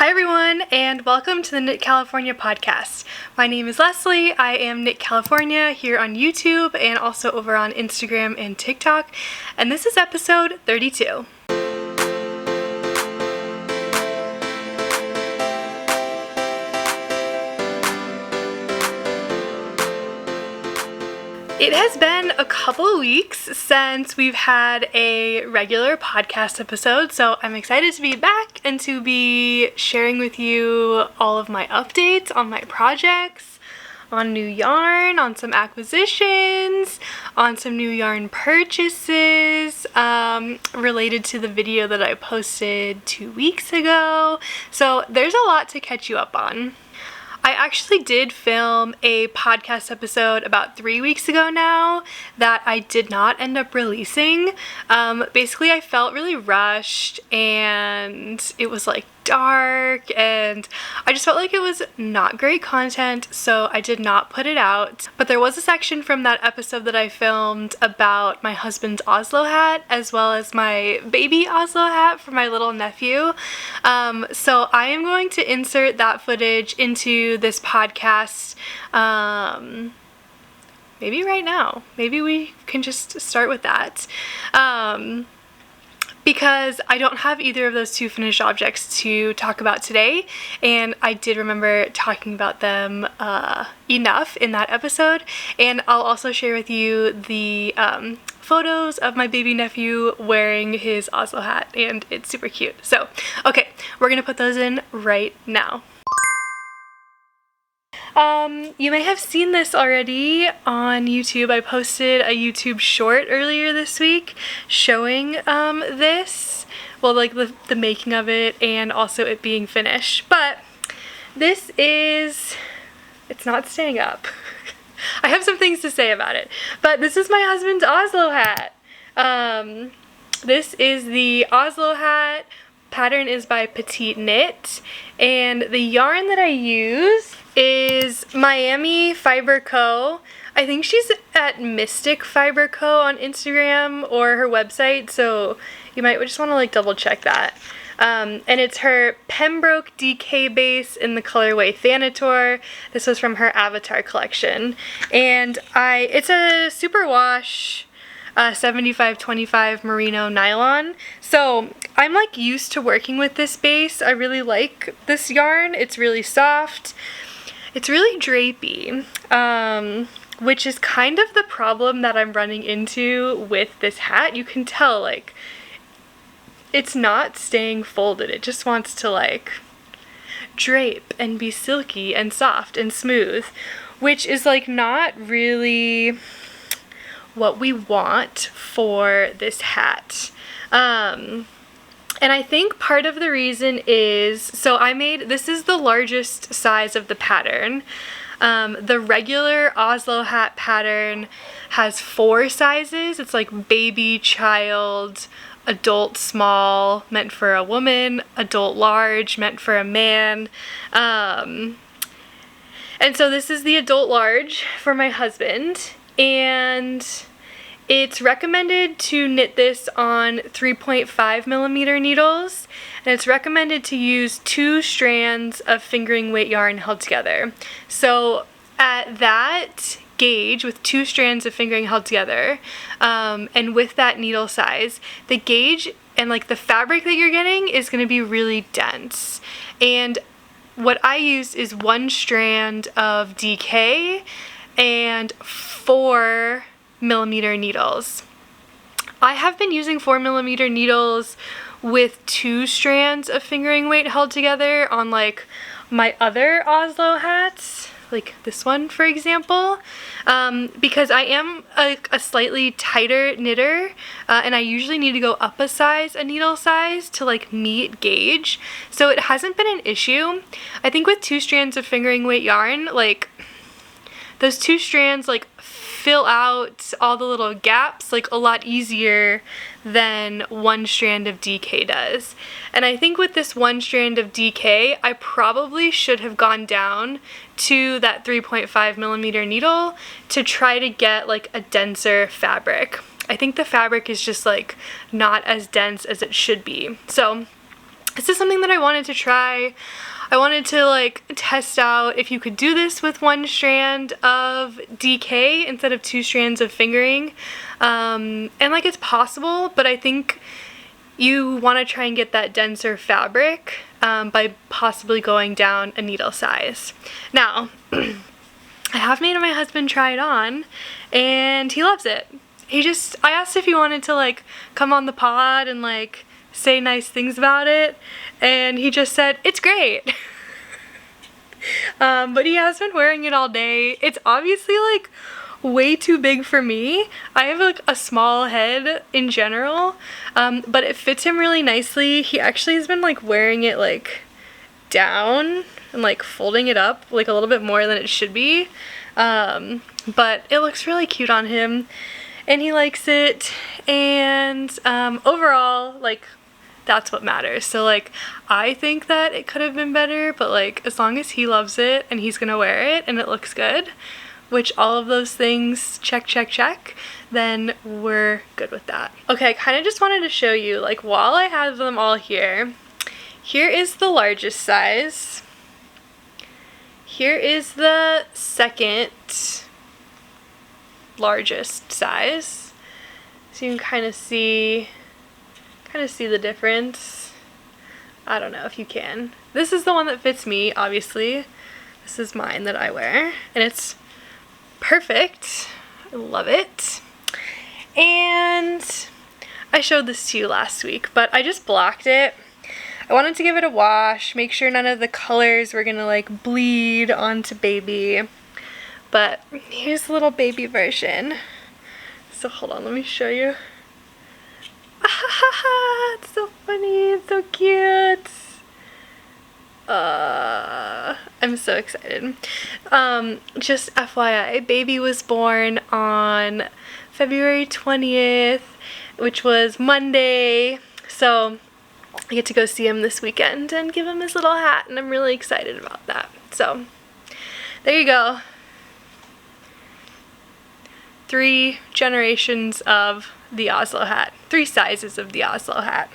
Hi everyone, and welcome to the Knit California podcast. My name is Leslie. I am Knit California here on YouTube and also over on Instagram and TikTok, and this is episode 32. It has been a couple of weeks since we've had a regular podcast episode, so I'm excited to be back and to be sharing with you all of my updates on my projects, on new yarn, on some acquisitions, on some new yarn purchases related to the video that I posted 2 weeks ago. So there's a lot to catch you up on. I actually did film a podcast episode about 3 weeks ago now that I did not end up releasing. Basically, I felt really rushed and it was like dark and I just felt like it was not great content, so I did not put it out. But there was a section from that episode that I filmed about my husband's Oslo hat as well as my baby Oslo hat for my little nephew. So I am going to insert that footage into this podcast maybe right now. Maybe we can just start with that. Because I don't have either of those two finished objects to talk about today, and I did remember talking about them enough in that episode, and I'll also share with you the photos of my baby nephew wearing his Oslo hat, and it's super cute. So, okay, we're gonna put those in right now. You may have seen this already on YouTube. I posted a YouTube short earlier this week showing this, well, like the making of it and also it being finished. But this is, it's not staying up. I have some things to say about it, but this is my husband's Oslo hat. This is the Oslo hat. Pattern is by Petite Knit, and the yarn that I use is Miami Fiber Co. I think she's at Mystic Fiber Co. on Instagram or her website, so you might just want to like double check that. And it's her Pembroke DK base in the colorway Thanator. This was from her Avatar collection, and it's a superwash 75-25 merino nylon. So I'm like used to working with this base. I really like this yarn. It's really soft. It's really drapey, which is kind of the problem that I'm running into with this hat. You can tell like it's not staying folded. It just wants to like drape and be silky and soft and smooth, which is like not really what we want for this hat. And I think part of the reason is, so this is the largest size of the pattern. The regular Oslo hat pattern has 4 sizes. It's like baby, child, adult small, meant for a woman, adult large, meant for a man. And so this is the adult large for my husband, and it's recommended to knit this on 3.5 millimeter needles, and it's recommended to use 2 strands of fingering weight yarn held together. So at that gauge, with 2 strands of fingering held together, and with that needle size, the gauge and like the fabric that you're getting is going to be really dense. And what I used is 1 strand of DK and 4 millimeter needles. I have been using 4 millimeter needles with 2 strands of fingering weight held together on like my other Oslo hats, like this one for example, because I am a slightly tighter knitter, and I usually need to go up a needle size to like meet gauge, so it hasn't been an issue. I think with 2 strands of fingering weight yarn, like those 2 strands like fill out all the little gaps like a lot easier than 1 strand of DK does. And I think with this 1 strand of DK, I probably should have gone down to that 3.5 millimeter needle to try to get like a denser fabric. I think the fabric is just like not as dense as it should be. So this is something that I wanted to try. I wanted to like test out if you could do this with 1 strand of DK instead of 2 strands of fingering. And like it's possible, but I think you want to try and get that denser fabric by possibly going down a needle size. Now, I have made my husband try it on and he loves it. I asked if he wanted to like come on the pod and like say nice things about it, and he just said, it's great. But he has been wearing it all day. It's obviously like way too big for me. I have like a small head in general, but it fits him really nicely. He actually has been like wearing it like down and like folding it up like a little bit more than it should be, but it looks really cute on him and he likes it, and overall like that's what matters. So like I think that it could have been better, but like as long as he loves it and he's gonna wear it and it looks good, which all of those things check, then we're good with that. Okay, I kind of just wanted to show you, like while I have them all here, here is the largest size. Here is the second largest size. So you can kind of see the difference. I don't know if you can. This is the one that fits me, obviously. This is mine that I wear, and it's perfect. I love it. And I showed this to you last week, but I just blocked it. I wanted to give it a wash, make sure none of the colors were gonna like bleed onto baby. But here's the little baby version. So hold on, let me show you. It's so funny, it's so cute. I'm so excited. Just FYI, baby was born on February 20th, which was Monday. So I get to go see him this weekend and give him his little hat, and I'm really excited about that. So there you go. 3 generations of the Oslo hat. 3 sizes of the Oslo hat.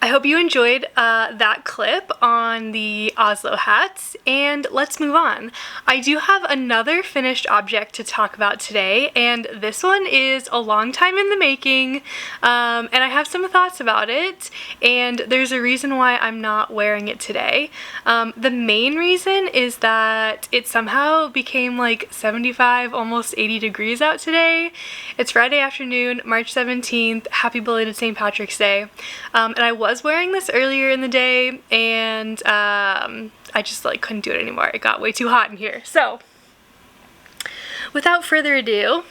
I hope you enjoyed that clip on the Oslo hats, and let's move on. I do have another finished object to talk about today, and this one is a long time in the making, and I have some thoughts about it, and there's a reason why I'm not wearing it today. The main reason is that it somehow became like 75, almost 80 degrees out today. It's Friday afternoon, March 17th. Happy belated St. Patrick's Day. And I was wearing this earlier in the day, and I just like couldn't do it anymore. It got way too hot in here. So without further ado,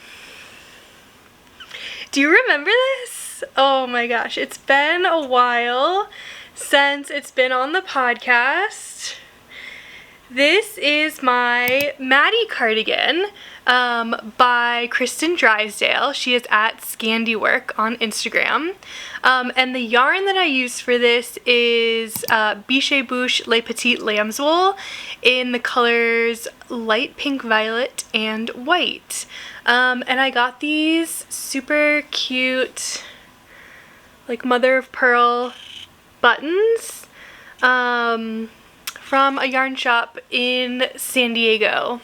do you remember this? Oh my gosh, it's been a while since it's been on the podcast. This is my Mattie cardigan by Kristin Drysdale. She is at Scandiwork on Instagram. And the yarn that I used for this is Biche Bouche Les Petites Lambs wool in the colors light pink, violet, and white. And I got these super cute like mother of pearl buttons from a yarn shop in San Diego.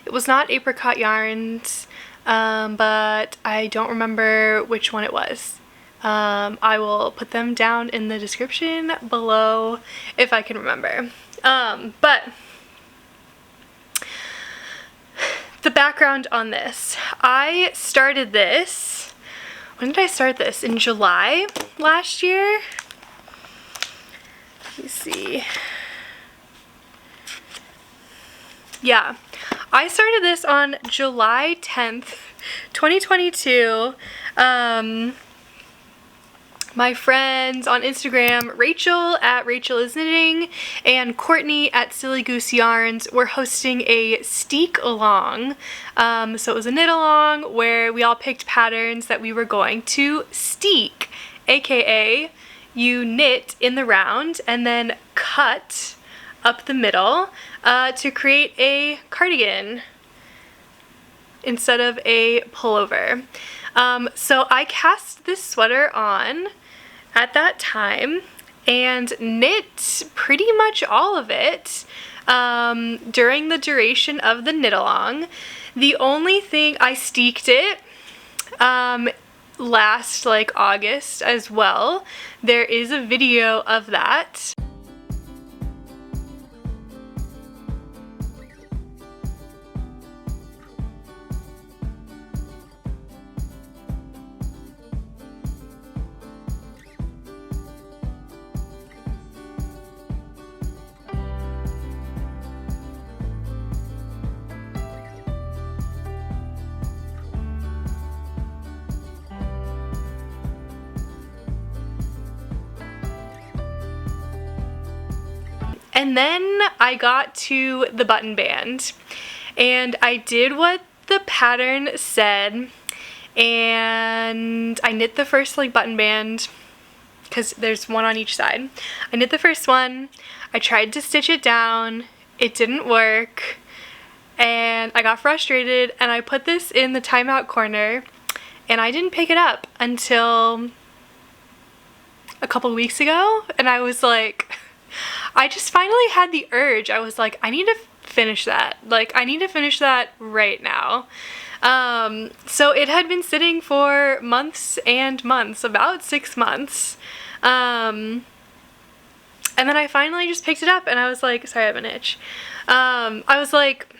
It was not apricot yarns, but I don't remember which one it was. I will put them down in the description below if I can remember. But the background on this. I started this, when did I start this? In July last year? Let me see. Yeah, I started this on July 10th, 2022. My friends on Instagram, Rachel at Rachel is Knitting and Courtney at Silly Goose Yarns, were hosting a steek along. So it was a knit along where we all picked patterns that we were going to steek, aka you knit in the round and then cut up the middle to create a cardigan instead of a pullover. So I cast this sweater on at that time and knit pretty much all of it during the duration of the knit along. The only thing, I steeked it last like August as well. There is a video of that. And then I got to the button band and I did what the pattern said, and I knit the first like button band because there's one on each side. I knit the first one, I tried to stitch it down, it didn't work, and I got frustrated and I put this in the timeout corner and I didn't pick it up until a couple weeks ago, and I was like, I just finally had the urge. I was like, I need to finish that. Like, I need to finish that right now. So it had been sitting for months and months, about 6 months. And then I finally just picked it up and I was like, sorry, I have an itch. I was like,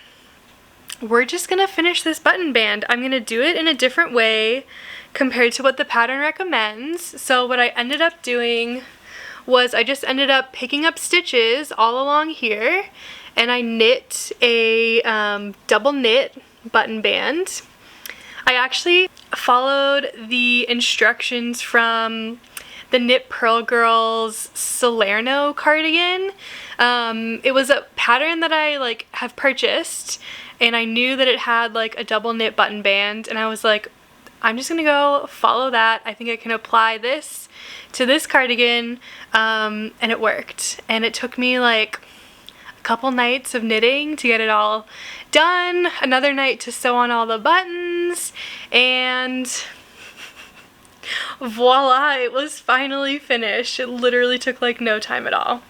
we're just gonna finish this button band. I'm gonna do it in a different way compared to what the pattern recommends. So what I ended up doing was I just ended up picking up stitches all along here, and I knit a double knit button band. I actually followed the instructions from the Knit Purl Girls Salerno cardigan. It was a pattern that I like have purchased, and I knew that it had like a double knit button band, and I was like, I'm just gonna go follow that. I think I can apply this to this cardigan, and it worked. And it took me like a couple nights of knitting to get it all done, another night to sew on all the buttons, and voila, it was finally finished. It literally took like no time at all.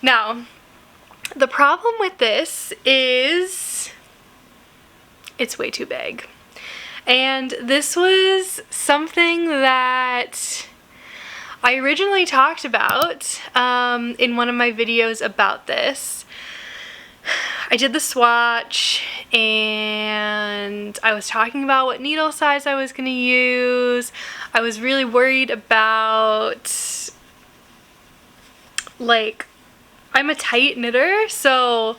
Now, the problem with this is it's way too big. And this was something that I originally talked about in one of my videos about this. I did the swatch and I was talking about what needle size I was going to use. I was really worried about, like, I'm a tight knitter, so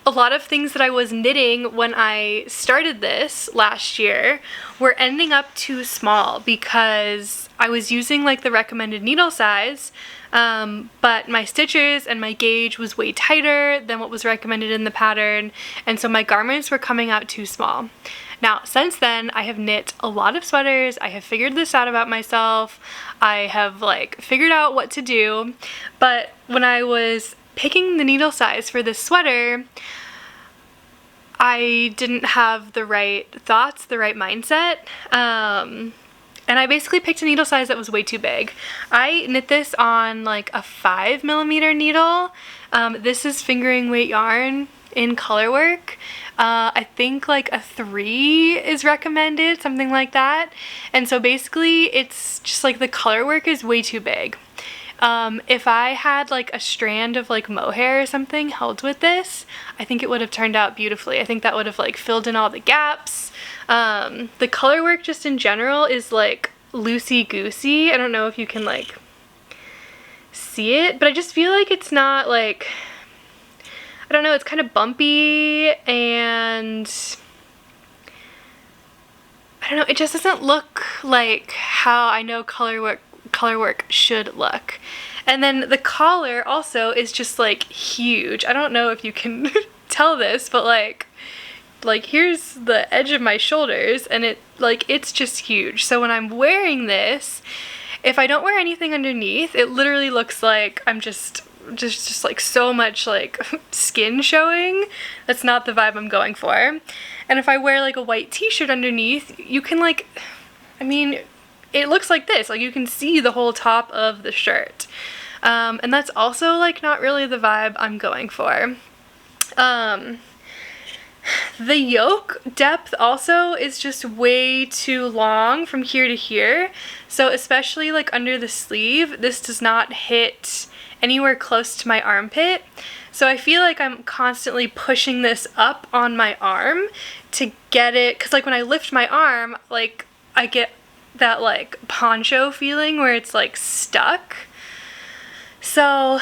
a lot of things that I was knitting when I started this last year were ending up too small because I was using like the recommended needle size, but my stitches and my gauge was way tighter than what was recommended in the pattern, and so my garments were coming out too small. Now, since then, I have knit a lot of sweaters. I have figured this out about myself. I have like figured out what to do, but when I was picking the needle size for this sweater, I didn't have the right thoughts, the right mindset, and I basically picked a needle size that was way too big. I knit this on like a 5mm needle. This is fingering weight yarn in color work. I think like a 3 is recommended, something like that. And so basically it's just like the color work is way too big. If I had like a strand of like mohair or something held with this, I think it would have turned out beautifully. I think that would have like filled in all the gaps. The color work just in general is like loosey-goosey. I don't know if you can like see it, but I just feel like it's not like, I don't know, it's kind of bumpy, and I don't know, it just doesn't look like how I know color work should look. And then the collar also is just like huge. I don't know if you can tell this, but like here's the edge of my shoulders, and it's just huge. So when I'm wearing this, if I don't wear anything underneath, it literally looks like I'm just like so much like skin showing. That's not the vibe I'm going for. And if I wear like a white t-shirt underneath, you can like, I mean, it looks like this. Like, you can see the whole top of the shirt. And that's also like not really the vibe I'm going for. The yoke depth also is just way too long from here to here. So especially like under the sleeve, this does not hit anywhere close to my armpit. So I feel like I'm constantly pushing this up on my arm to get it, because like when I lift my arm, like I get that like poncho feeling where it's like stuck. So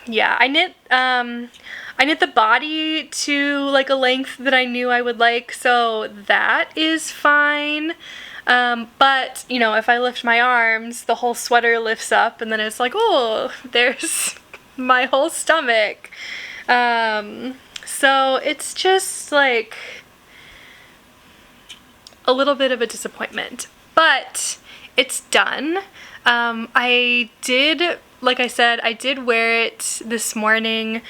yeah, I knit the body to like a length that I knew I would like, so that is fine. But you know, if I lift my arms, the whole sweater lifts up and then it's like, oh, there's my whole stomach. So it's just like a little bit of a disappointment, but it's done. I did, like I said, I did wear it this morning,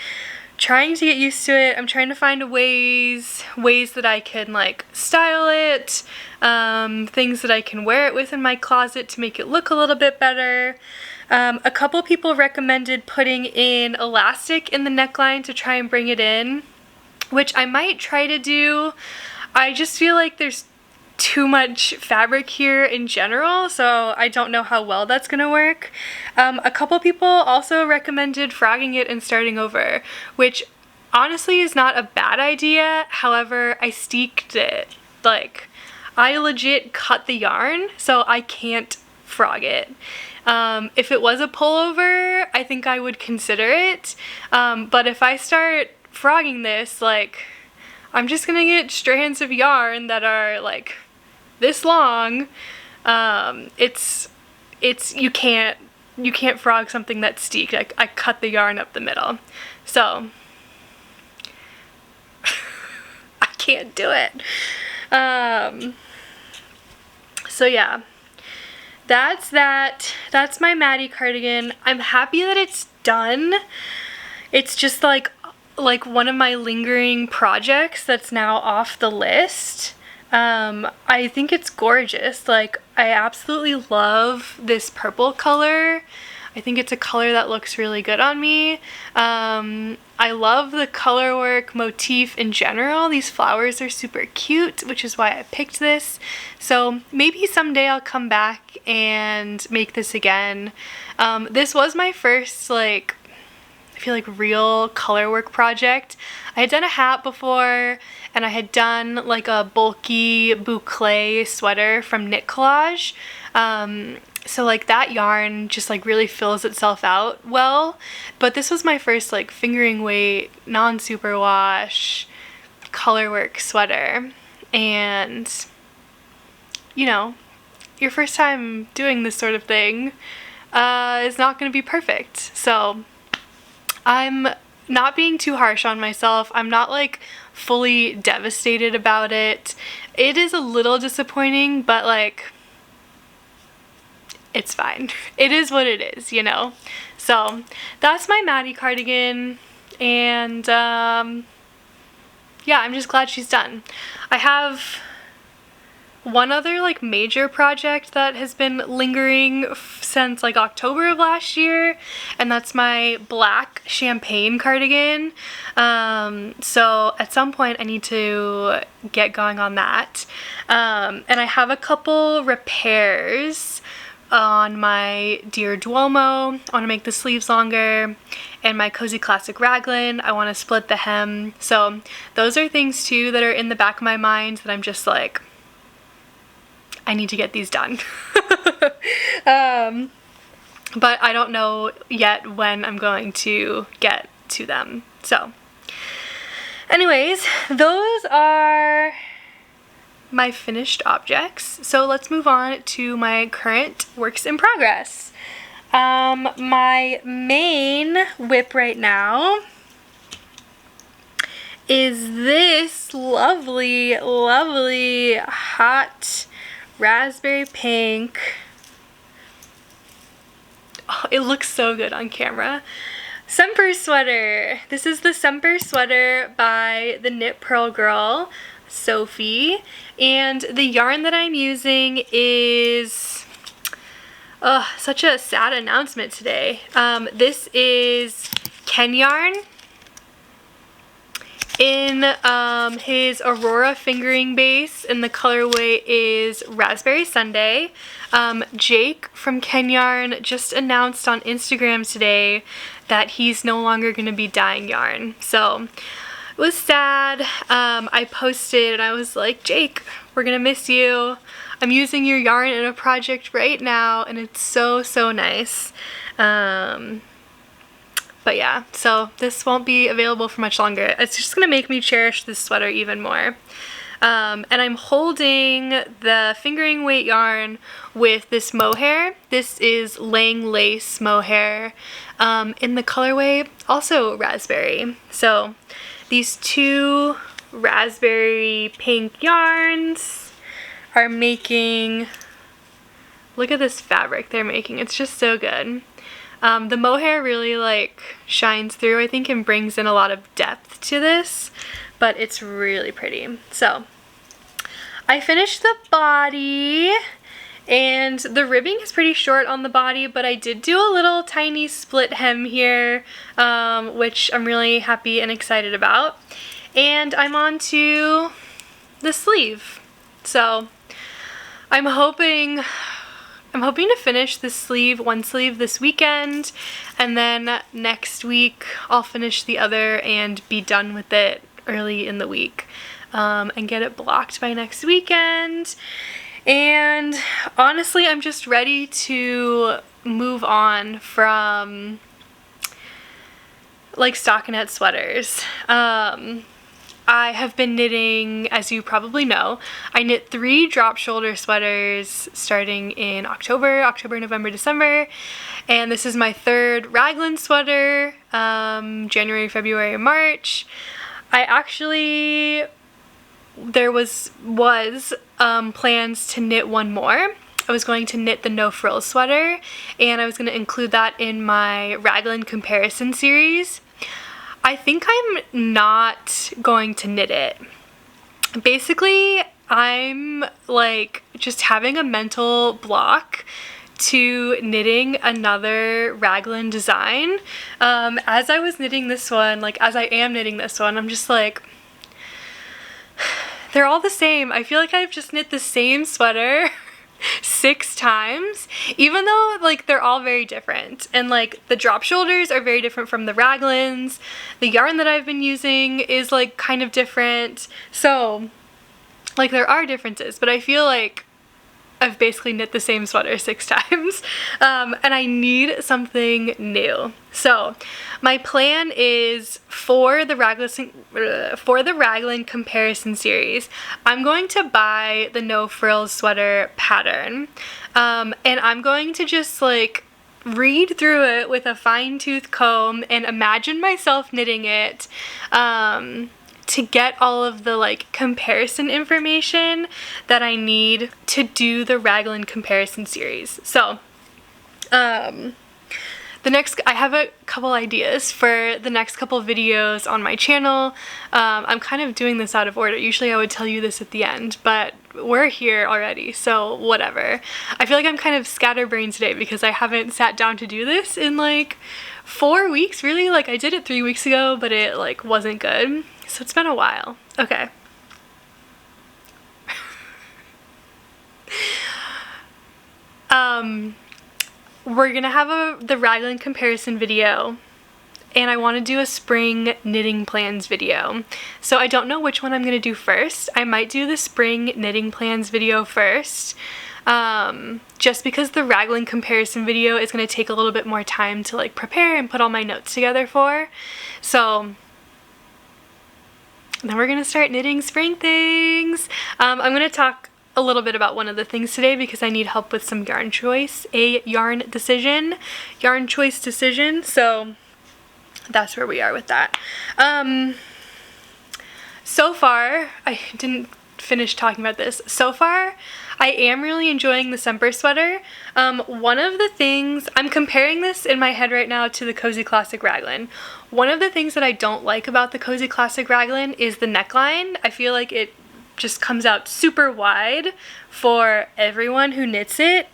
trying to get used to it. I'm trying to find ways that I can like style it, things that I can wear it with in my closet to make it look a little bit better. A couple people recommended putting in elastic in the neckline to try and bring it in, which I might try to do. I just feel like there's too much fabric here in general, so I don't know how well that's gonna work. A couple people also recommended frogging it and starting over, which honestly is not a bad idea. However, I steeked it. Like, I legit cut the yarn, so I can't frog it. If it was a pullover, I think I would consider it, but if I start frogging this, like, I'm just gonna get strands of yarn that are like this long. It's you can't frog something that's steeked. I cut the yarn up the middle, so I can't do it. So yeah, that's that. That's my Mattie cardigan. I'm happy that it's done. It's just like one of my lingering projects that's now off the list. I think it's gorgeous. Like, I absolutely love this purple color. I think it's a color that looks really good on me. I love the color work motif in general. These flowers are super cute, which is why I picked this. So maybe someday I'll come back and make this again. This was my first, like, I feel like real color work project. I had done a hat before, and I had done like a bulky boucle sweater from Knit Collage. So like that yarn just like really fills itself out well, but this was my first like fingering weight, non-superwash color work sweater, and you know, your first time doing this sort of thing is not going to be perfect. So I'm not being too harsh on myself. I'm not like fully devastated about it. It is a little disappointing, but like, it's fine. It is what it is, you know? So that's my Mattie cardigan, and yeah, I'm just glad she's done. I have one other like major project that has been lingering since like October of last year, and that's my black champagne cardigan. So at some point I need to get going on that. And I have a couple repairs on my Dear Duomo. I want to make the sleeves longer, and my Cozy Classic raglan, I want to split the hem. So those are things too that are in the back of my mind that I'm just like, I need to get these done. But I don't know yet when I'm going to get to them. So anyways, those are my finished objects. So let's move on to my current works in progress. My main whip right now is this lovely, lovely hot raspberry pink. Oh, it looks so good on camera. Semper sweater. This is the Semper sweater by the Knit Purl girl, Sophie, and the yarn that I'm using is Such a sad announcement today. This is Ken yarn in his Aurora fingering base, and the colorway is Raspberry Sunday. Jake from Ken Yarn just announced on Instagram today that he's no longer going to be dyeing yarn. So it was sad. I posted and I was like, Jake, we're gonna miss you. I'm using your yarn in a project right now and it's so nice. But yeah, so this won't be available for much longer. It's just gonna make me cherish this sweater even more. And I'm holding the fingering weight yarn with this mohair. This is Lang Lace mohair in the colorway also raspberry. So these two raspberry pink yarns are making, look at this fabric they're making. It's just so good. The mohair really like shines through, I think, and brings in a lot of depth to this, but it's really pretty. So I finished the body, and the ribbing is pretty short on the body, but I did do a little tiny split hem here, which I'm really happy and excited about. And I'm on to the sleeve. So I'm hoping to finish this sleeve, one sleeve this weekend, and then next week I'll finish the other and be done with it early in the week, and get it blocked by next weekend. And honestly, I'm just ready to move on from like stockinette sweaters. I have been knitting, as you probably know. I knit 3 drop shoulder sweaters starting in October, November, December, and this is my 3rd raglan sweater, January, February, March. I actually, there was plans to knit one more. I was going to knit the no frills sweater, and I was going to include that in my raglan comparison series. I think I'm not going to knit it. Basically, I'm like just having a mental block to knitting another raglan design. As I was knitting this one, like as I am knitting this one, I'm just like, they're all the same. I feel like I've just knit the same sweater 6 times, even though like they're all very different, and like the drop shoulders are very different from the raglans. The yarn that I've been using is like kind of different, so like there are differences, but I feel like I've basically knit the same sweater 6 times, and I need something new. So my plan is for the raglan comparison series, I'm going to buy the no frills sweater pattern, and I'm going to just like read through it with a fine-tooth comb and imagine myself knitting it, to get all of the like comparison information that I need to do the raglan comparison series. So I have a couple ideas for the next couple videos on my channel. I'm kind of doing this out of order. Usually I would tell you this at the end, but we're here already, so whatever. I feel like I'm kind of scatterbrained today because I haven't sat down to do this in like 4 weeks, really. Like I did it 3 weeks ago, but it like wasn't good. So it's been a while. Okay. We're gonna have the raglan comparison video, and I want to do a spring knitting plans video. So I don't know which one I'm gonna do first. I might do the spring knitting plans video first, just because the raglan comparison video is gonna take a little bit more time to like prepare and put all my notes together for. So then we're gonna start knitting spring things. I'm gonna talk a little bit about one of the things today because I need help with some yarn choice, yarn choice decision. So that's where we are with that. So far, I didn't finish talking about this. So far, I am really enjoying the Semper sweater. One of the things, I'm comparing this in my head right now to the Cozy Classic raglan. One of the things that I don't like about the Cozy Classic raglan is the neckline. I feel like it just comes out super wide for everyone who knits it,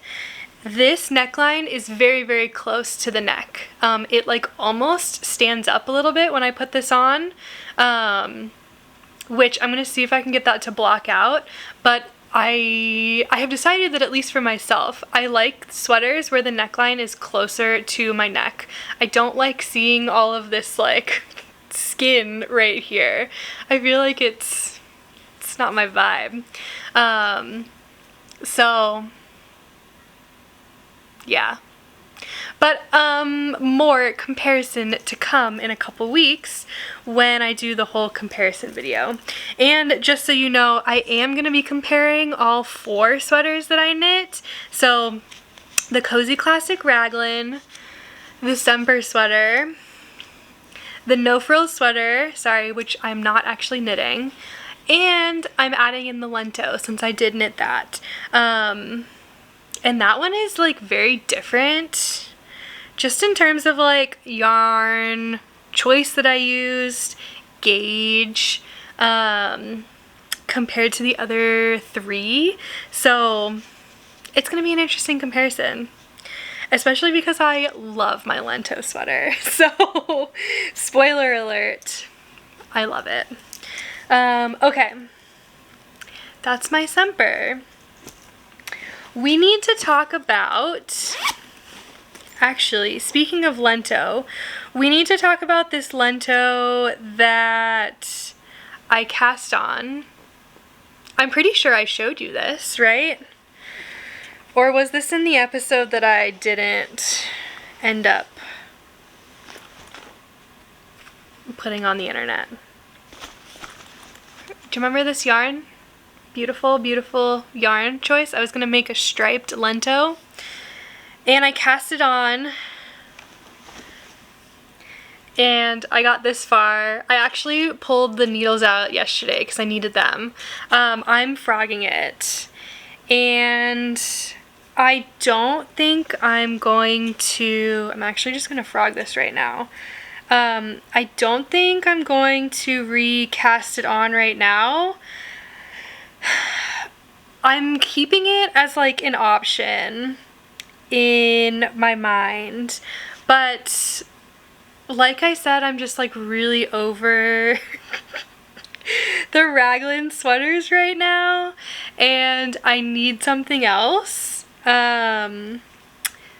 This neckline is very, very close to the neck. It like almost stands up a little bit when I put this on, which I'm gonna see if I can get that to block out, but I have decided that, at least for myself, I like sweaters where the neckline is closer to my neck. I don't like seeing all of this like skin right here. I feel like it's not my vibe. So yeah. But more comparison to come in a couple weeks when I do the whole comparison video. And just so you know, I am going to be comparing all 4 sweaters that I knit. So the Cozy Classic Raglan, the Semper sweater, the No Frills sweater, sorry, which I'm not actually knitting, and I'm adding in the Lento since I did knit that. And that one is like very different, just in terms of like yarn choice that I used, gauge, compared to the other 3. So it's gonna be an interesting comparison, especially because I love my Lento sweater. So spoiler alert, I love it. Okay, that's my Semper. We need to talk about, actually, speaking of Lento, we need to talk about this Lento that I cast on. I'm pretty sure I showed you this, right? Or was this in the episode that I didn't end up putting on the internet? Do you remember this yarn? Beautiful, beautiful yarn choice. I was gonna make a striped Lento, and I cast it on, and I got this far. I actually pulled the needles out yesterday because I needed them. I'm frogging it, and I don't think I'm going to, I'm actually just gonna frog this right now. I don't think I'm going to recast it on right now. I'm keeping it as like an option in my mind, but like I said, I'm just like really over the raglan sweaters right now, and I need something else.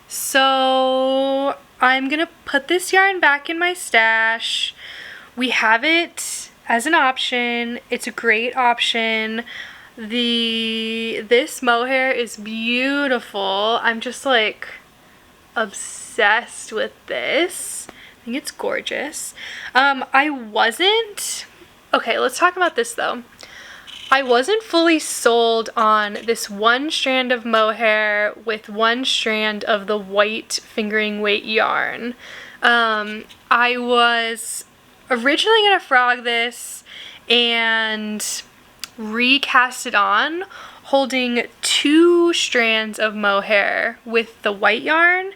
So I'm gonna put this yarn back in my stash. We have it as an option. It's a great option. This mohair is beautiful. I'm just like obsessed with this. I think it's gorgeous. Okay, let's talk about this though. I wasn't fully sold on this one strand of mohair with one strand of the white fingering weight yarn. I was originally gonna frog this and recast it on holding 2 strands of mohair with the white yarn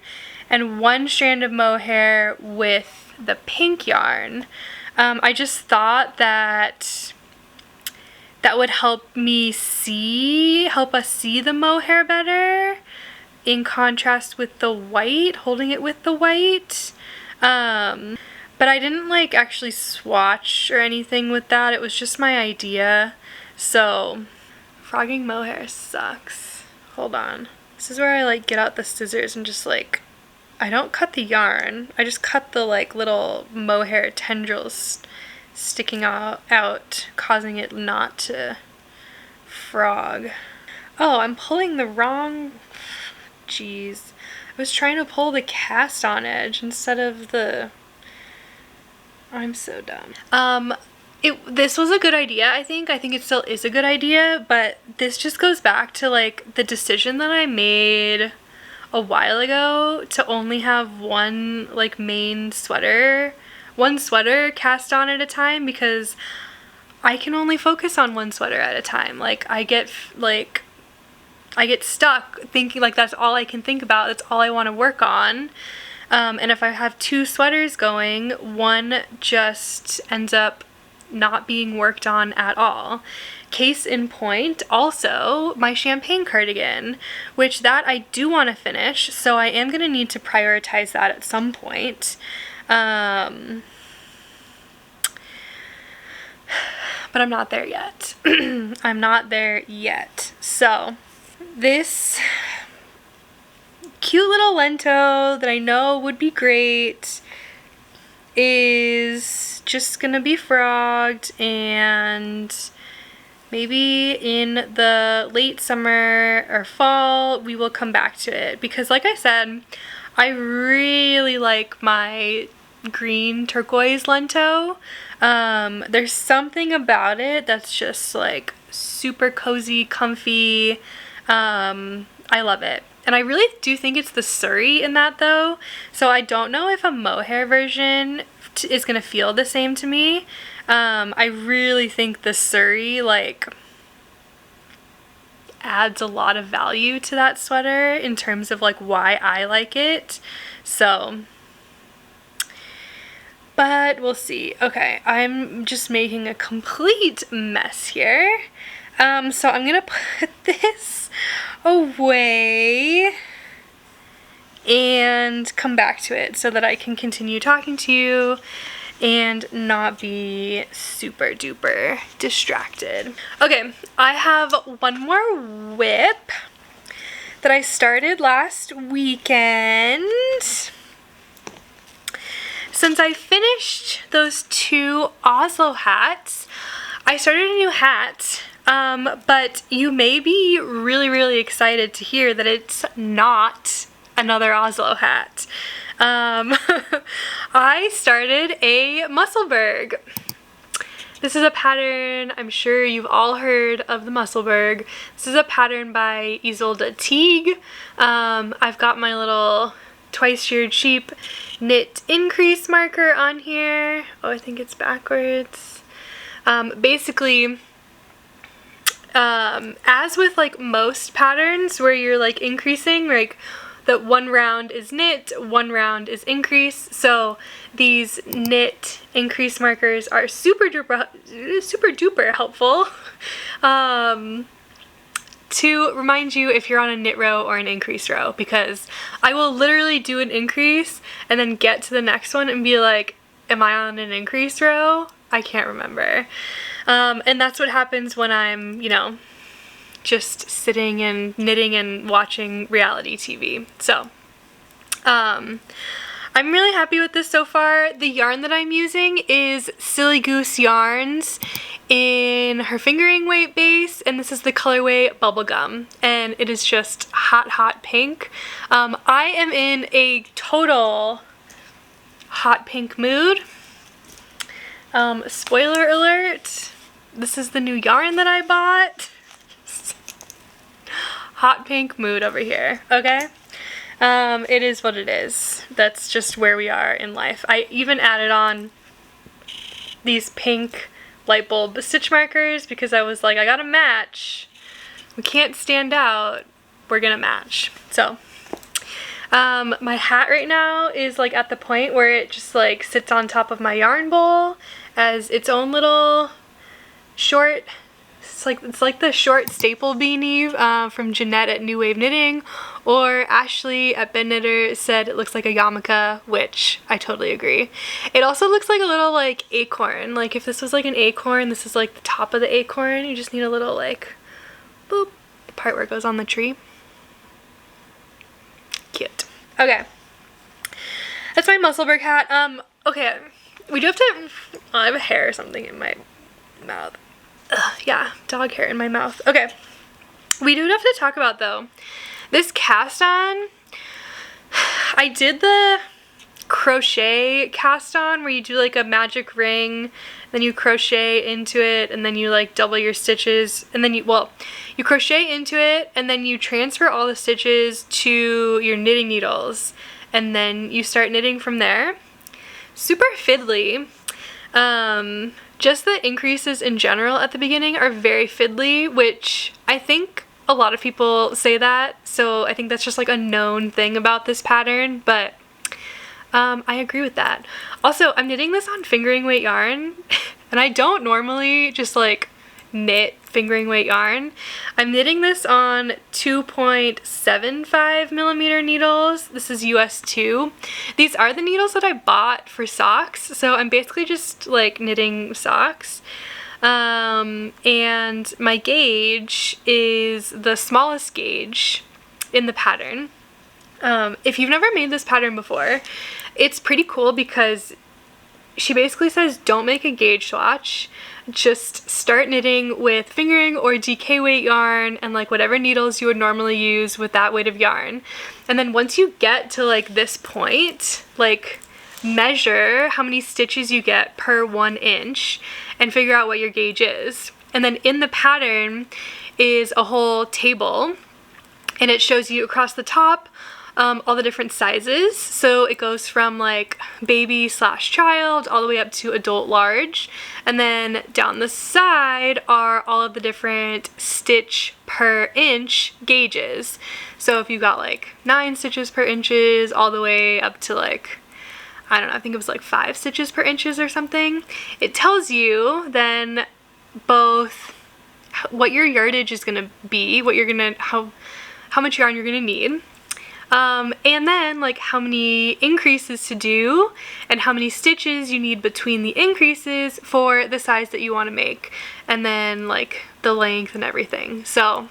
and 1 strand of mohair with the pink yarn. I just thought that would help us see the mohair better in contrast with the white, holding it with the white. But I didn't like actually swatch or anything with that. It was just my idea. So frogging mohair sucks. Hold on. This is where I like get out the scissors and just like, I don't cut the yarn. I just cut the like little mohair tendrils sticking out, causing it not to frog. Oh, I'm pulling the wrong, jeez. I was trying to pull the cast on edge instead of the, I'm so dumb. This was a good idea, I think. I think it still is a good idea, but this just goes back to like the decision that I made a while ago to only have one like main sweater, one sweater cast on at a time, because I can only focus on one sweater at a time. Like I get stuck thinking like that's all I can think about, that's all I want to work on. And if I have 2 sweaters going, one just ends up not being worked on at all. case in point, also my champagne cardigan, which that I do want to finish, so I am going to need to prioritize that at some point. But I'm not there yet. I'm not there yet. So this cute little lento that I know would be great is just gonna be frogged, and maybe in the late summer or fall we will come back to it, because like I said, I really like my green turquoise lento. There's something about it that's just like super cozy, comfy. I love it. And I really do think it's the Surrey in that though, so I don't know if a mohair version is gonna feel the same to me. I really think the Surrey like adds a lot of value to that sweater in terms of like why I like it. So, but we'll see. Okay, I'm just making a complete mess here. So I'm gonna put this away and come back to it so that I can continue talking to you and not be super duper distracted. Okay, I have one more whip that I started last weekend. Since I finished those 2 Oslo hats, I started a new hat. But you may be really excited to hear that it's not another Oslo hat. I started a Musselburgh. This is a pattern, I'm sure you've all heard of the Musselburgh. This is a pattern by Ysolda Teague. I've got my little twice sheared sheep knit increase marker on here. Oh, I think it's backwards. Basically, as with like most patterns where you're like increasing, like that one round is knit, one round is increase. So these knit increase markers are super duper helpful to remind you if you're on a knit row or an increase row, because I will literally do an increase and then get to the next one and be like, am I on an increase row? I can't remember. And that's what happens when I'm, you know, just sitting and knitting and watching reality TV. So, I'm really happy with this so far. The yarn that I'm using is Silly Goose Yarns in her fingering weight base, and this is the colorway Bubblegum, and it is just hot pink. I am in a total hot pink mood. Spoiler alert, this is the new yarn that I bought. Hot pink mood over here, okay? It is what it is. That's just where we are in life. I even added on these pink light bulb stitch markers because I was like, I gotta match. We can't stand out. We're gonna match. So, my hat right now is like at the point where it just like sits on top of my yarn bowl as its own little short, it's like the short staple beanie from Jeanette at New Wave Knitting, or Ashley at Ben Knitter said it looks like a yarmulke, which I totally agree. It also looks like a little like acorn. Like if this was like an acorn, this is like the top of the acorn. You just need a little like boop, the part where it goes on the tree. Cute. Okay. That's my Musselburgh hat. Okay. We do have to, oh, I have a hair or something in my mouth. Ugh, yeah, dog hair in my mouth. Okay. We do have to talk about though, this cast on, I did the crochet cast on where you do like a magic ring, then you crochet into it, and then you like double your stitches, and then you crochet into it, and then you transfer all the stitches to your knitting needles, and then you start knitting from there. Super fiddly. Just the increases in general at the beginning are very fiddly, which I think a lot of people say that, so I think that's just like a known thing about this pattern, but I agree with that. Also, I'm knitting this on fingering weight yarn, and I don't normally just like knit fingering weight yarn. I'm knitting this on 2.75 millimeter needles. This is US 2. These are the needles that I bought for socks, so I'm basically just like knitting socks. And my gauge is the smallest gauge in the pattern. If you've never made this pattern before, it's pretty cool because she basically says don't make a gauge swatch, just start knitting with fingering or DK weight yarn and like whatever needles you would normally use with that weight of yarn. And then once you get to like this point, like measure how many stitches you get per 1 inch and figure out what your gauge is. And then in the pattern is a whole table, and it shows you across the top all the different sizes. So it goes from like baby / child all the way up to adult large, and then down the side are all of the different stitch per inch gauges. So if you got like 9 stitches per inches all the way up to like, I don't know, I think it was like 5 stitches per inches or something, it tells you then both what your yardage is gonna be, what you're gonna, how much yarn you're gonna need, and then like how many increases to do and how many stitches you need between the increases for the size that you want to make, and then like the length and everything. So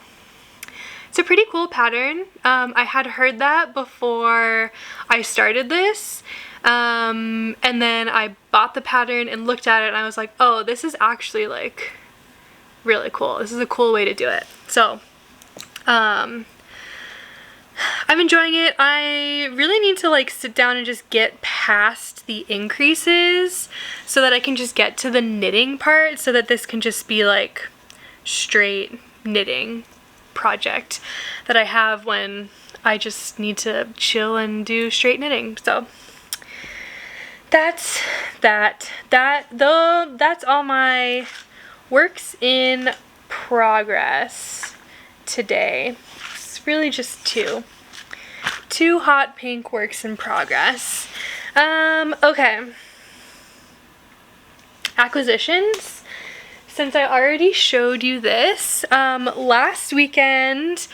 it's a pretty cool pattern. I had heard that before I started this, and then I bought the pattern and looked at it and I was like, oh, this is actually like really cool. This is a cool way to do it. So I'm enjoying it. I really need to like sit down and just get past the increases so that I can just get to the knitting part, so that this can just be like straight knitting project that I have when I just need to chill and do straight knitting. So that's that. That's all my works in progress today. It's really just two hot pink works in progress. Okay. Acquisitions. Since I already showed you this, last weekend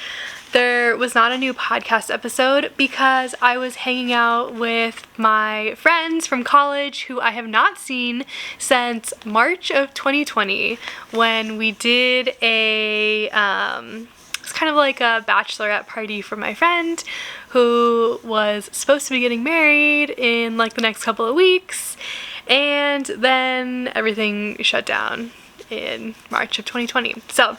there was not a new podcast episode because I was hanging out with my friends from college who I have not seen since March of 2020, when we did a it's kind of like a bachelorette party for my friend who was supposed to be getting married in like the next couple of weeks, and then everything shut down in March of 2020. So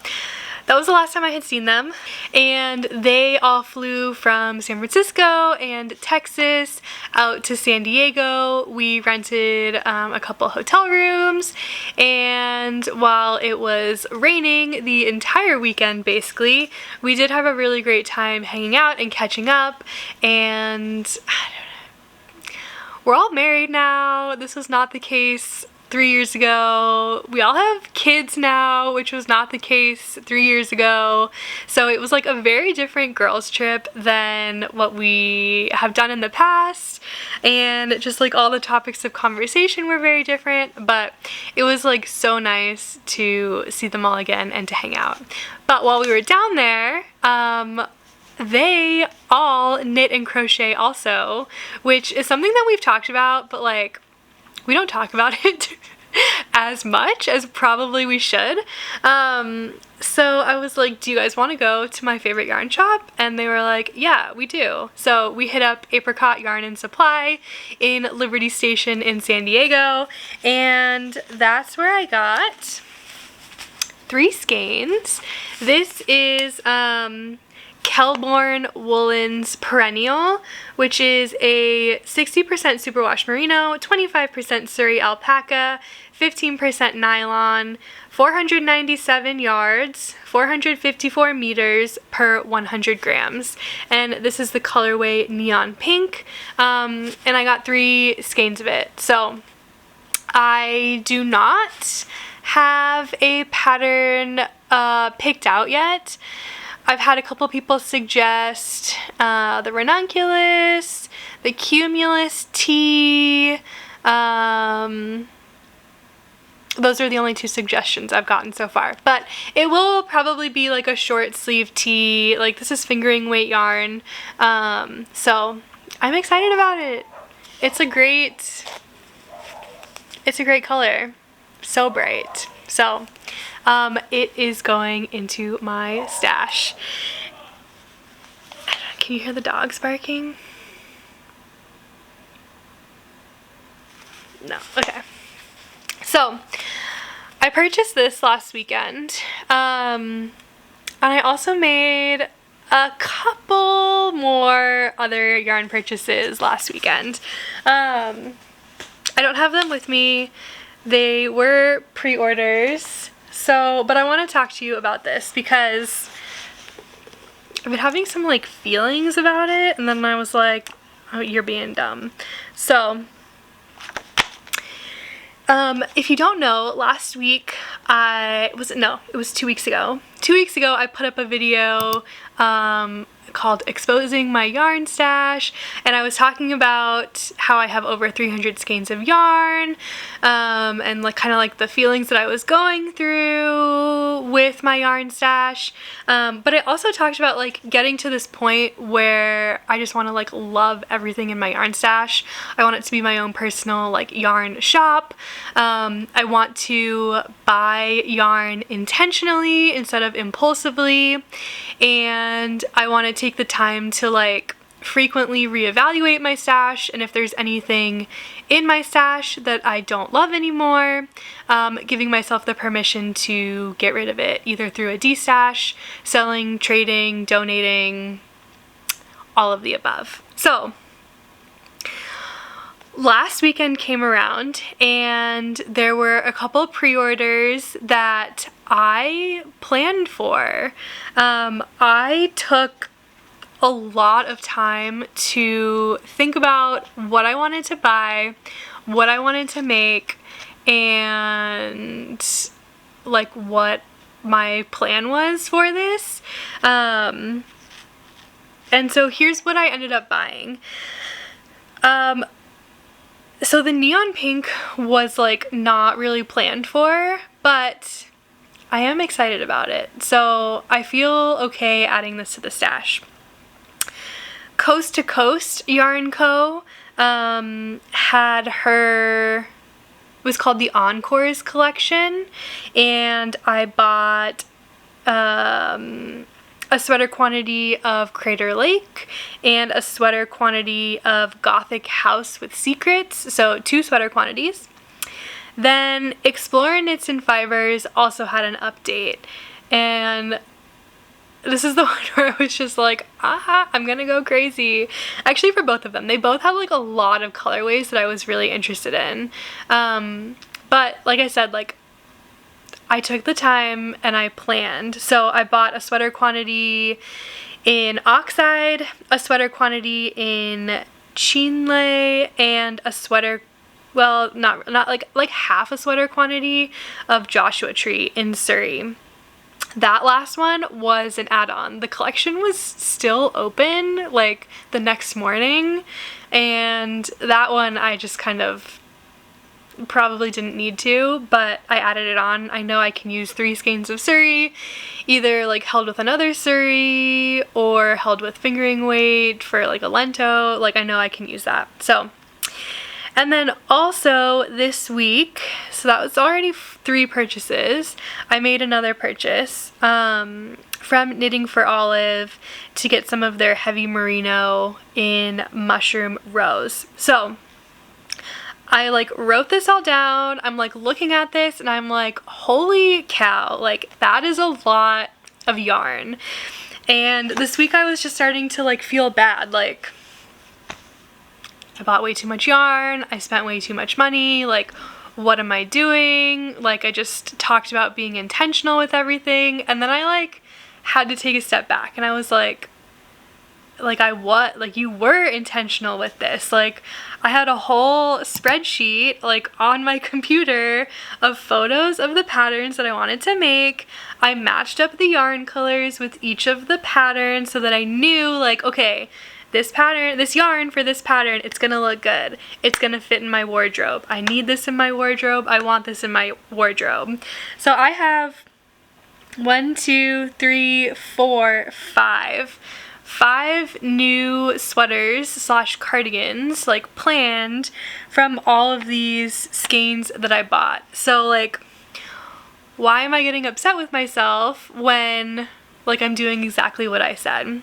that was the last time I had seen them, and they all flew from San Francisco and Texas out to San Diego. We rented a couple hotel rooms, and while it was raining the entire weekend basically, we did have a really great time hanging out and catching up. And I don't know, we're all married now. This was not the case 3 years ago. We all have kids now, which was not the case 3 years ago. So it was like a very different girls trip than what we have done in the past, and just like all the topics of conversation were very different, but it was like so nice to see them all again and to hang out. But while we were down there, they all knit and crochet also, which is something that we've talked about, but like we don't talk about it as much as probably we should. So I was like, do you guys want to go to my favorite yarn shop? And they were like, yeah, we do. So we hit up Apricot Yarn and Supply in Liberty Station in San Diego, and that's where I got 3 skeins. This is Kelborn Woolens Perennial, which is a 60% superwash merino, 25% Surrey alpaca, 15% nylon, 497 yards, 454 meters per 100 grams. And this is the colorway Neon Pink, and I got 3 skeins of it. So I do not have a pattern picked out yet. I've had a couple people suggest the ranunculus, the cumulus T, those are the only 2 suggestions I've gotten so far. But it will probably be like a short sleeve tee. Like, this is fingering weight yarn. So I'm excited about it. It's a great color. So bright. So it is going into my stash. Can you hear the dogs barking? No. Okay. So I purchased this last weekend, and I also made a couple more other yarn purchases last weekend. I don't have them with me. They were pre-orders, but I want to talk to you about this because I've been having some like feelings about it, and then I was like, oh, you're being dumb. So if you don't know, last week it was 2 weeks ago. 2 weeks ago I put up a video called Exposing My Yarn Stash, and I was talking about how I have over 300 skeins of yarn, and like kind of like the feelings that I was going through with my yarn stash, but I also talked about like getting to this point where I just want to like love everything in my yarn stash. I want it to be my own personal like yarn shop. I want to buy yarn intentionally instead of impulsively, and I want to take the time to like frequently reevaluate my stash, and if there's anything in my stash that I don't love anymore, giving myself the permission to get rid of it, either through a destash, selling, trading, donating, all of the above. So last weekend came around and there were a couple pre-orders that I planned for. I took a lot of time to think about what I wanted to buy, what I wanted to make, and like what my plan was for this. And so here's what I ended up buying. So the neon pink was like not really planned for, but I am excited about it. So I feel okay adding this to the stash. Coast to Coast Yarn Co. had her, it was called the Encores collection, and I bought a sweater quantity of Crater Lake and a sweater quantity of Gothic House with Secrets, so 2 sweater quantities. Then Explore Knits and Fibers also had an update, and this is the one where I was just like, I'm gonna go crazy. Actually, for both of them. They both have like a lot of colorways that I was really interested in. But like I said, like I took the time and I planned. So I bought a sweater quantity in Oxide, a sweater quantity in Chinle, and a sweater, well, not like half a sweater quantity of Joshua Tree in Surrey. That last one was an add-on. The collection was still open like the next morning, and that one I just kind of probably didn't need to, but I added it on. I know I can use 3 skeins of Surrey, either like held with another Surrey or held with fingering weight for like a lento. Like I know I can use that. So, and then also this week, so that was already 3 purchases, I made another purchase from Knitting for Olive to get some of their heavy merino in Mushroom Rose. So I like wrote this all down. I'm like looking at this and I'm like, holy cow, like that is a lot of yarn. And this week I was just starting to like feel bad, like I bought way too much yarn, I spent way too much money, like what am I doing? Like I just talked about being intentional with everything, and then I like had to take a step back and I was like you were intentional with this. Like I had a whole spreadsheet like on my computer of photos of the patterns that I wanted to make. I matched up the yarn colors with each of the patterns so that I knew like, okay, this pattern, this yarn for this pattern, it's gonna look good. It's gonna fit in my wardrobe. I need this in my wardrobe. I want this in my wardrobe. So I have 1, 2, 3, 4, 5 new sweaters slash cardigans like planned from all of these skeins that I bought. So like, why am I getting upset with myself when like I'm doing exactly what I said?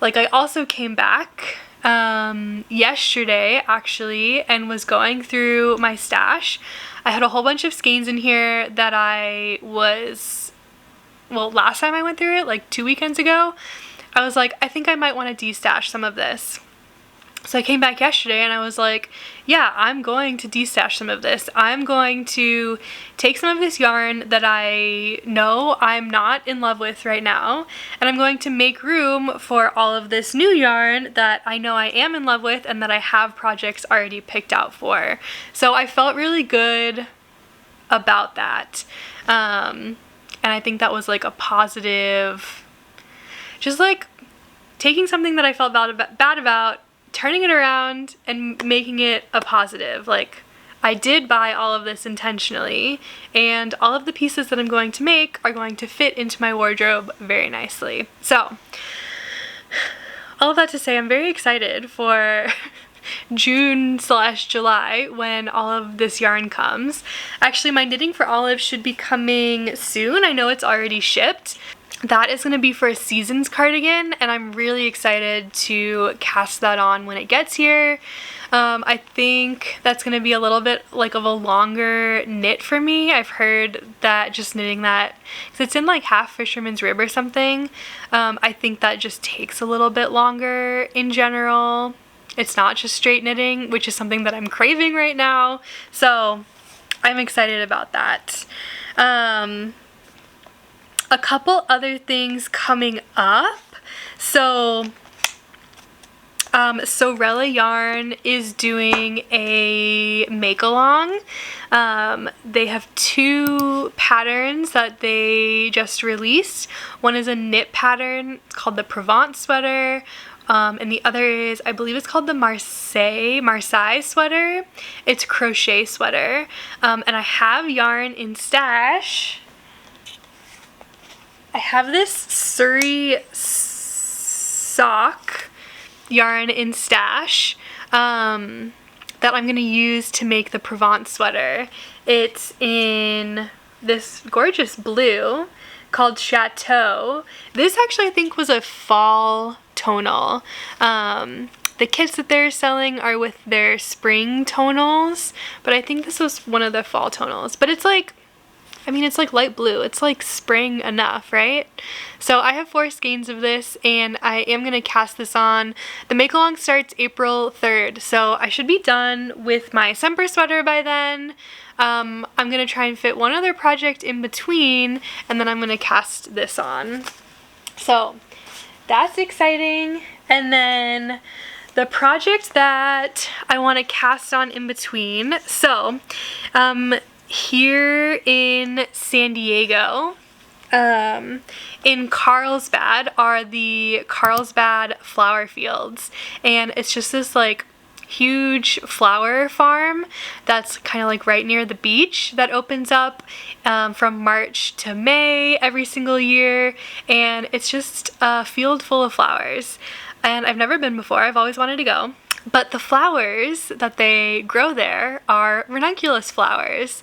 Like, I also came back yesterday actually and was going through my stash. I had a whole bunch of skeins in here that I was, well, last time I went through it, like 2 weekends ago, I was like, I think I might want to destash some of this. So I came back yesterday and I was like, yeah, I'm going to destash some of this. I'm going to take some of this yarn that I know I'm not in love with right now, and I'm going to make room for all of this new yarn that I know I am in love with and that I have projects already picked out for. So I felt really good about that. And I think that was like a positive, just like taking something that I felt bad about, turning it around and making it a positive. Like, I did buy all of this intentionally, and all of the pieces that I'm going to make are going to fit into my wardrobe very nicely. So, all of that to say, I'm very excited for June/July when all of this yarn comes. Actually, my Knitting for Olive should be coming soon. I know it's already shipped. That is going to be for a season's cardigan, and I'm really excited to cast that on when it gets here. I think that's going to be a little bit like of a longer knit for me. I've heard that just knitting that, because it's in like half fisherman's rib or something, I think that just takes a little bit longer in general. It's not just straight knitting, which is something that I'm craving right now. So I'm excited about that. A couple other things coming up. So Sorella Yarn is doing a make-along. They have 2 patterns that they just released. One is a knit pattern, it's called the Provence sweater, and the other is, I believe it's called the Marseille sweater. It's a crochet sweater, and I have yarn in stash. I have this Surrey sock yarn in stash that I'm going to use to make the Provence sweater. It's in this gorgeous blue called Chateau. This actually I think was a fall tonal. The kits that they're selling are with their spring tonals, but I think this was one of the fall tonals. But it's like, I mean, it's like light blue. It's like spring enough, right? So I have 4 skeins of this, and I am going to cast this on. The make-along starts April 3rd, so I should be done with my Semper sweater by then. I'm going to try and fit one other project in between, and then I'm going to cast this on. So that's exciting. And then the project that I want to cast on in between, so here in San Diego, in Carlsbad are the Carlsbad flower fields, and it's just this like huge flower farm that's kind of like right near the beach that opens up from March to May every single year, and it's just a field full of flowers, and I've never been before. I've always wanted to go. But the flowers that they grow there are ranunculus flowers.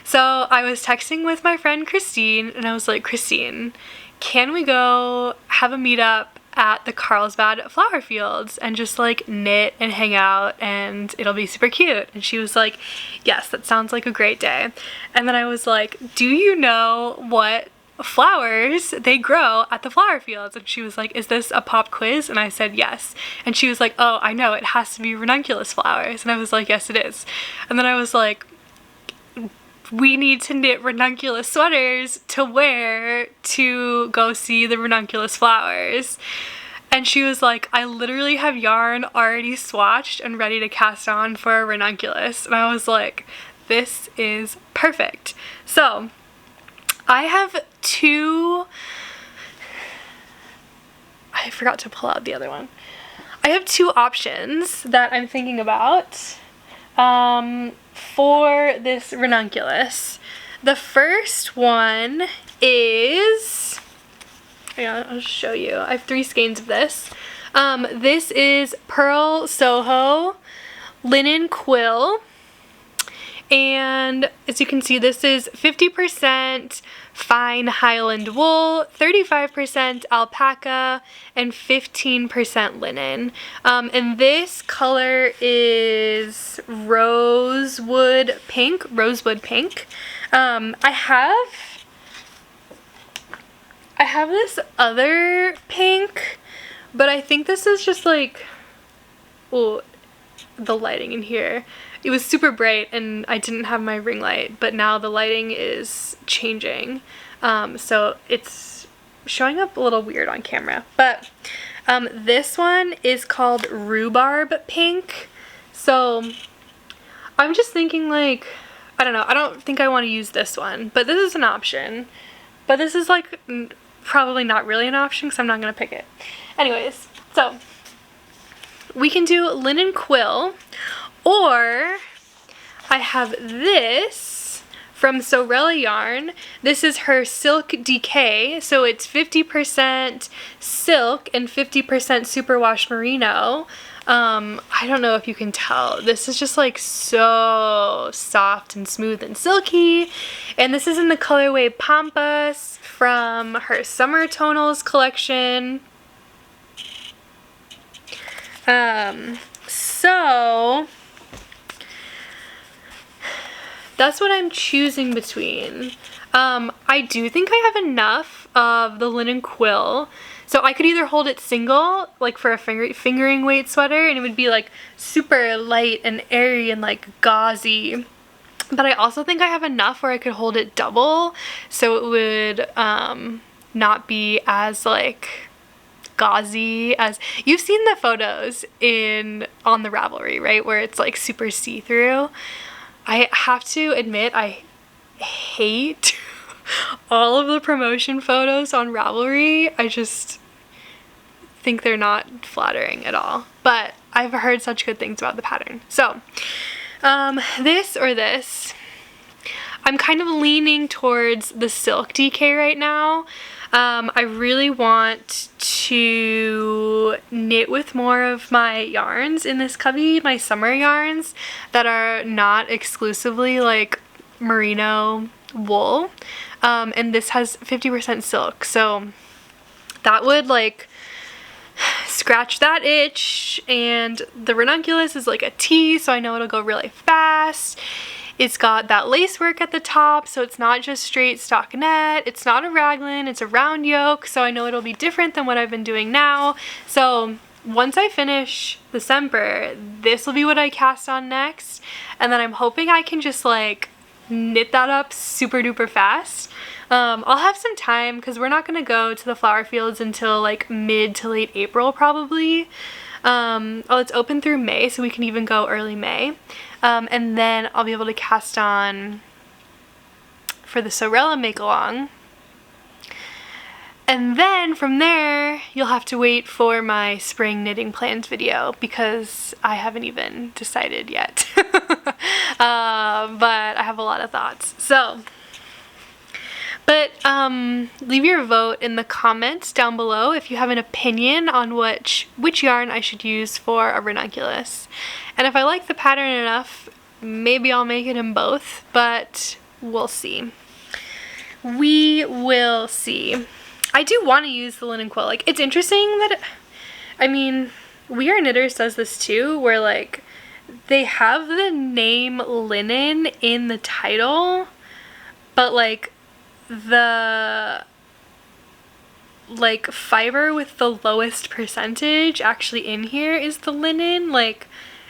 So I was texting with my friend Kristin, and I was like, Kristin, can we go have a meetup at the Carlsbad flower fields and just like knit and hang out, and it'll be super cute? And she was like, yes, that sounds like a great day. And then I was like, do you know what flowers they grow at the flower fields? And she was like, is this a pop quiz? And I said yes. And she was like, oh, I know, it has to be ranunculus flowers. And I was like, yes, it is. And then I was like, we need to knit ranunculus sweaters to wear to go see the ranunculus flowers. And she was like, I literally have yarn already swatched and ready to cast on for a ranunculus. And I was like, this is perfect. So I have 2, I forgot to pull out the other one. I have two options that I'm thinking about for this ranunculus. The first one is, I'll show you. I have 3 skeins of this. This is Purl Soho linen quill, and as you can see, this is 50% fine Highland wool, 35% alpaca, and 15% linen. And this color is rosewood pink. I have this other pink, but I think this is just like, oh, the lighting in here. It was super bright and I didn't have my ring light, but now the lighting is changing. So it's showing up a little weird on camera. But this one is called rhubarb pink. So I'm just thinking, like, I don't know. I don't think I want to use this one, but this is an option. But this is like probably not really an option because I'm not going to pick it. Anyways, so we can do linen quill, or I have this from Sorella Yarn. This is her Silk Decay, so it's 50% silk and 50% superwash merino. I don't know if you can tell. This is just like so soft and smooth and silky. And this is in the colorway Pampas from her Summer Tonals collection. So that's what I'm choosing between. I do think I have enough of the linen quill, so I could either hold it single, like for a fingering weight sweater, and it would be like super light and airy and like gauzy. But I also think I have enough where I could hold it double, so it would not be as like gauzy as you've seen the photos on the Ravelry, right, where it's like super see-through. I have to admit, I hate all of the promotion photos on Ravelry. I just think they're not flattering at all, but I've heard such good things about the pattern. So this or this, I'm kind of leaning towards the Silk DK right now. I really want to knit with more of my yarns in this cubby, my summer yarns that are not exclusively like merino wool. And this has 50% silk, so that would like scratch that itch. And the ranunculus is like a tee, so I know it'll go really fast. It's got that lace work at the top, so it's not just straight stockinette. It's not a raglan, it's a round yoke, so I know it'll be different than what I've been doing now. So once I finish the Semper, this will be what I cast on next, and then I'm hoping I can just like knit that up super duper fast. I'll have some time because we're not going to go to the flower fields until like mid to late April probably. It's open through May, so we can even go early May. And then I'll be able to cast on for the Sorella make-along. And then from there, you'll have to wait for my spring knitting plans video because I haven't even decided yet. But I have a lot of thoughts. So, but leave your vote in the comments down below if you have an opinion on which yarn I should use for a ranunculus. And if I like the pattern enough, maybe I'll make it in both, but we'll see. We will see. I do want to use the linen quill. Like, it's interesting that, I mean, We Are Knitters does this too, where like they have the name linen in the title, but like the fiber with the lowest percentage actually in here is the linen. Like,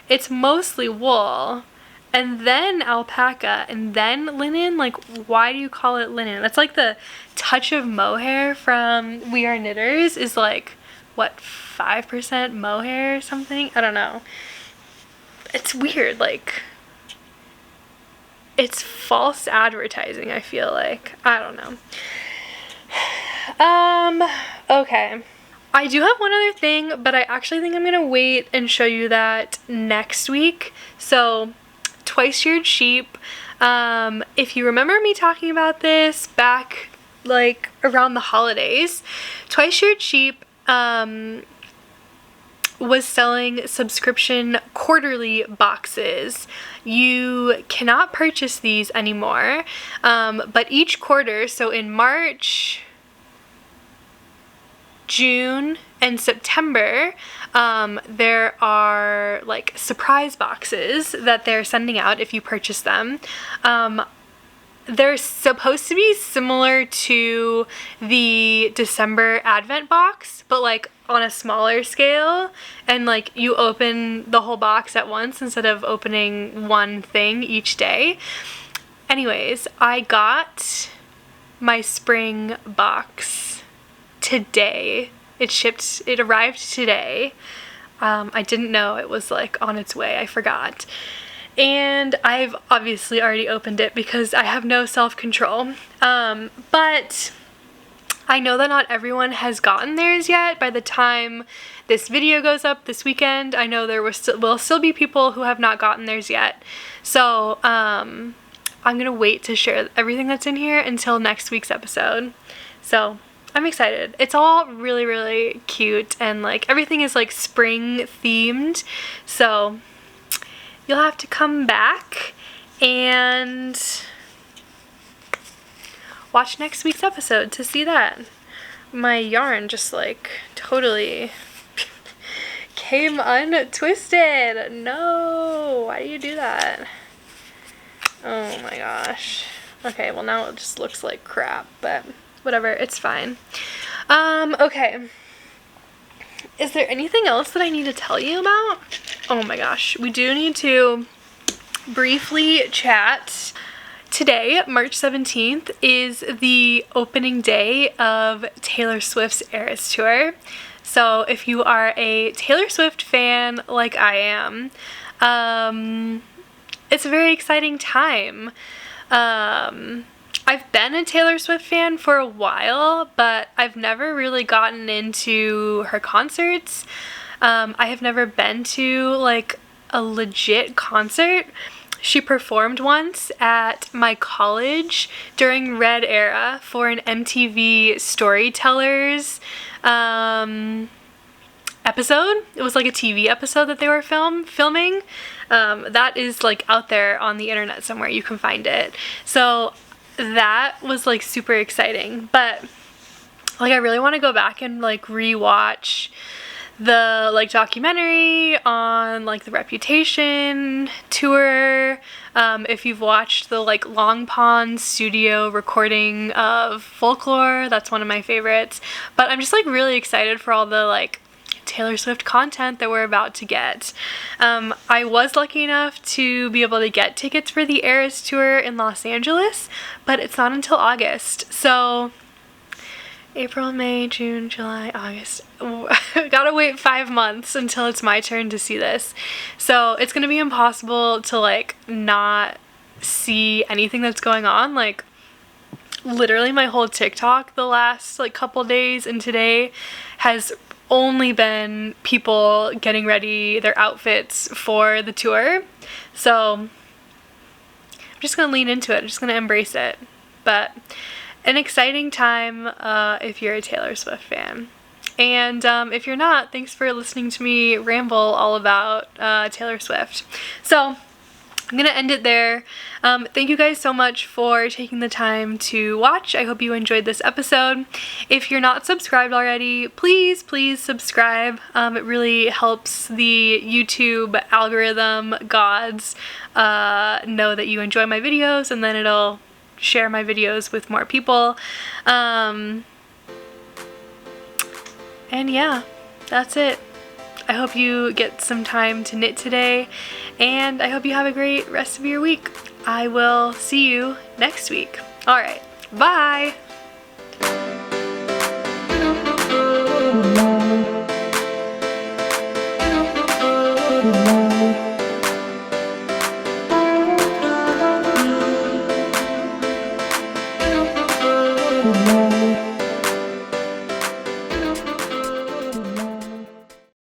it's mostly wool and then alpaca and then linen. Like, why do you call it linen? That's like the touch of mohair from We Are Knitters is like, what, 5% mohair or something? I don't know. It's weird. Like, it's false advertising, I feel like. I don't know. Okay. I do have one other thing, but I actually think I'm gonna wait and show you that next week. So, twice sheared sheep. If you remember me talking about this back like around the holidays, twice sheared sheep was selling subscription quarterly boxes. You cannot purchase these anymore, but each quarter, so in March, June, and September, there are like surprise boxes that they're sending out if you purchase them. They're supposed to be similar to the December Advent box, but like on a smaller scale, and like you open the whole box at once instead of opening one thing each day. Anyways, I got my spring box today. It arrived today. I didn't know it was like on its way. I forgot. And I've obviously already opened it because I have no self-control. But I know that not everyone has gotten theirs yet. By the time this video goes up this weekend, I know there will still be people who have not gotten theirs yet. So I'm gonna wait to share everything that's in here until next week's episode. So I'm excited. It's all really, really cute, and like everything is like spring themed. So you'll have to come back and watch next week's episode to see that. My yarn just like totally came untwisted. No, why do you do that? Oh my gosh. Okay, well now it just looks like crap, but whatever, it's fine. Okay. Is there anything else that I need to tell you about? Oh my gosh, we do need to briefly chat. Today, March 17th, is the opening day of Taylor Swift's Eras Tour. So if you are a Taylor Swift fan like I am, it's a very exciting time. I've been a Taylor Swift fan for a while, but I've never really gotten into her concerts. I have never been to like a legit concert. She performed once at my college during Red Era for an MTV Storytellers episode. It was like a TV episode that they were filming. That is like out there on the internet somewhere. You can find it. So that was like super exciting, but like I really want to go back and like rewatch the like documentary on like the Reputation tour. If you've watched the like Long Pond studio recording of Folklore, that's one of my favorites. But I'm just like really excited for all the like Taylor Swift content that we're about to get. I was lucky enough to be able to get tickets for the Eras Tour in Los Angeles, but it's not until August. So April, May, June, July, August. Gotta wait 5 months until it's my turn to see this. So it's gonna be impossible to like not see anything that's going on. Like literally my whole TikTok the last like couple days and today has only been people getting ready their outfits for the tour. So I'm just gonna lean into it. I'm just gonna embrace it. But an exciting time if you're a Taylor Swift fan. And if you're not, thanks for listening to me ramble all about Taylor Swift. So I'm gonna end it there. Thank you guys so much for taking the time to watch. I hope you enjoyed this episode. If you're not subscribed already, please subscribe. It really helps the YouTube algorithm gods know that you enjoy my videos, and then it'll share my videos with more people. And yeah, that's it. I hope you get some time to knit today, and I hope you have a great rest of your week. I will see you next week. Alright, bye!